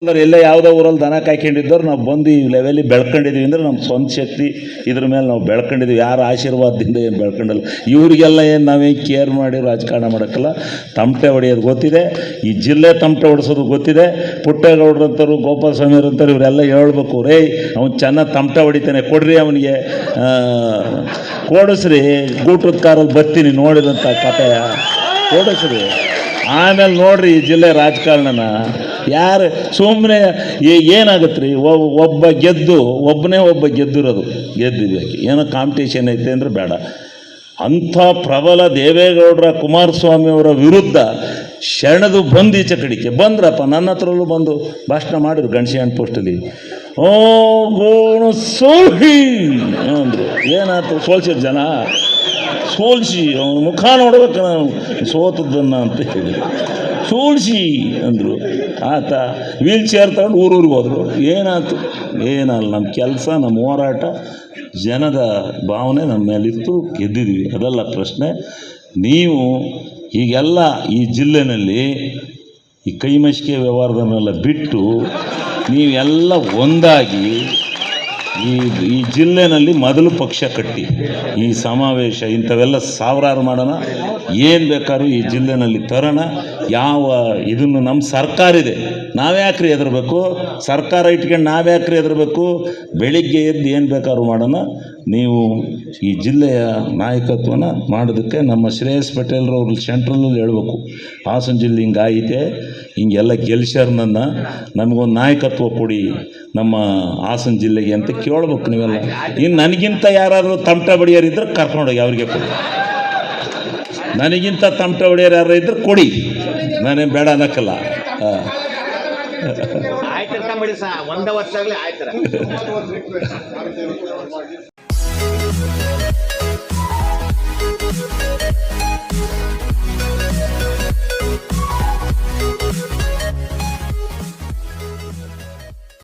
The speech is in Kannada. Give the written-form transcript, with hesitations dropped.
ಎಲ್ಲ ಯಾವುದೋ ಊರಲ್ಲಿ ದನ ಕಾಯ್ಕೊಂಡಿದ್ದವ್ರು ನಾವು ಬಂದು ಈ ಲೆವೆಲಿಗೆ ಬೆಳ್ಕೊಂಡಿದ್ದೀವಿ ಅಂದರೆ ನಮ್ಮ ಸ್ವಂತ ಶಕ್ತಿ ಇದ್ರ ಮೇಲೆ ನಾವು ಬೆಳ್ಕೊಂಡಿದ್ದೀವಿ. ಯಾರ ಆಶೀರ್ವಾದದಿಂದ ಏನು ಬೆಳ್ಕೊಂಡಲ್ಲ. ಇವರಿಗೆಲ್ಲ ಏನು ನಾವೇನು ಕೇರ್ ಮಾಡಿ ರಾಜಕಾರಣ ಮಾಡೋಕ್ಕಲ್ಲ. ತಮಟೆ ಹೊಡೆಯೋದು ಗೊತ್ತಿದೆ, ಈ ಜಿಲ್ಲೆ ತಮಟೆ ಹೊಡೆಸೋದು ಗೊತ್ತಿದೆ. ಪುಟ್ಟೇಗೌಡರಂಥವ್ರು, ಗೋಪಾಲ ಸ್ವಾಮಿಯವ್ರಂಥವ್ರು ಇವರೆಲ್ಲ ಹೇಳ್ಬೇಕು, ರೇ ಅವ್ನು ಚೆನ್ನಾಗಿ ತಮಟೆ ಹೊಡಿತಾನೆ, ಕೊಡ್ರಿ ಅವನಿಗೆ ಕೊಡಿಸ್ರಿ, ಗೂಟದ ಕಾರಲ್ಲಿ ಬರ್ತೀನಿ ನೋಡಿದಂಥ ಕಥೆಯ ಕೊಡಿಸ್ರಿ. ಆಮೇಲೆ ನೋಡ್ರಿ ಈ ಜಿಲ್ಲೆ ರಾಜಕಾರಣನ ಯಾರು ಸುಮ್ಮನೆ ಏನಾಗುತ್ತೆ ರೀ, ಒಬ್ಬ ಗೆದ್ದಿರೋದು ಗೆದ್ದಿದ್ವಿ, ಏನೋ ಕಾಂಪಿಟೇಷನ್ ಐತೆ ಅಂದರೆ ಬೇಡ. ಅಂಥ ಪ್ರಬಲ ದೇವೇಗೌಡರ ಕುಮಾರಸ್ವಾಮಿಯವರ ವಿರುದ್ಧ ಶರಣದು ಬಂದು ಈಚೆ ಕಡಿಕೆ ಬಂದ್ರಪ್ಪ. ನನ್ನ ಹತ್ರಲ್ಲೂ ಬಂದು ಭಾಷಣ ಮಾಡಿದ್ರು ಗಣಸಿ ಹಣ್ಣು ಪೋಸ್ಟಲ್ಲಿ. ಗೋಣ ಸೋಹಿ ಅಂದರು. ಏನಾಯ್ತು, ಸೋಲ್ಸಿದ ಜನ ಸೋಲ್ಸಿ ಅವನ ಮುಖ ನೋಡ್ಬೇಕು ನಾವು ಸೋತದ್ದನ್ನು ಅಂತ ಹೇಳಿ ಸೋಲ್ಸಿ ಅಂದರು. ಆತ ವೀಲ್ ಚೇರ್ ತಗೊಂಡು ಊರೂರಿಗೆ ಹೋದರು. ಏನಾಯ್ತು, ಏನಲ್ಲ, ನಮ್ಮ ಕೆಲಸ, ನಮ್ಮ ಹೋರಾಟ, ಜನದ ಭಾವನೆ ನಮ್ಮ ಮೇಲಿತ್ತು, ಗೆದ್ದಿದ್ವಿ, ಅದಲ್ಲ ಪ್ರಶ್ನೆ. ನೀವು ಈಗೆಲ್ಲ ಈ ಜಿಲ್ಲೆನಲ್ಲಿ ಈ ಕೈಮಶಿಕೆ ವ್ಯವಹಾರದನ್ನೆಲ್ಲ ಬಿಟ್ಟು ನೀವೆಲ್ಲ ಒಂದಾಗಿ ಈ ಜಿಲ್ಲೆನಲ್ಲಿ ಮೊದಲು ಪಕ್ಷ ಕಟ್ಟಿ ಈ ಸಮಾವೇಶ ಇಂಥವೆಲ್ಲ ಸಾವಿರಾರು ಮಾಡೋಣ. ಏನು ಬೇಕಾದ್ರೂ ಈ ಜಿಲ್ಲೆನಲ್ಲಿ ತರೋಣ. ಯಾವ ಇದನ್ನು ನಮ್ಮ ಸರ್ಕಾರ ಇದೆ, ನಾವ್ಯಾಕ್ರಿ ಹೆದರಬೇಕು? ಸರ್ಕಾರ ಇಟ್ಕೊಂಡು ನಾವ್ಯಾಕ್ರಿ ಹೆದರಬೇಕು? ಬೆಳಿಗ್ಗೆ ಎದ್ದು ಏನು ಬೇಕಾದ್ರೂ ಮಾಡೋಣ. ನೀವು ಈ ಜಿಲ್ಲೆಯ ನಾಯಕತ್ವನ ಮಾಡೋದಕ್ಕೆ ನಮ್ಮ ಶ್ರೇಯಸ್ ಪಟೇಲ್ರವ್ರು ಸೆಂಟ್ರಲಲ್ಲಿ ಹೇಳ್ಬೇಕು, ಹಾಸನ ಜಿಲ್ಲೆ ಹಿಂಗಾಗಿದೆ, ಹಿಂಗೆಲ್ಲ ಗೆಲ್ಸ್ಯಾರ, ನಮಗೊಂದು ನಾಯಕತ್ವ ಕೊಡಿ ನಮ್ಮ ಹಾಸನ ಜಿಲ್ಲೆಗೆ ಅಂತ ಕೇಳ್ಬೇಕು ನೀವೆಲ್ಲ. ಇನ್ನು ನನಗಿಂತ ಯಾರಾದರೂ ತಮಟೆ ಬಡಿಯೋರಿದ್ರೆ ಕರ್ಕೊಂಡೋಗಿ ಅವ್ರಿಗೆ ಕೊಡಿ. ನನಗಿಂತ ತಮಟೆ ಹೊಡೆಯೋರು ಯಾರು ಇದ್ರೆ ಕೊಡಿ, ನಾನೇನು ಬೇಡ ಅನ್ನಕ್ಕಲ್ಲ. ಆಯ್ತು, ಒಂದೇ ವರ್ಷ ಆಗಲಿ ಆಯ್ತು.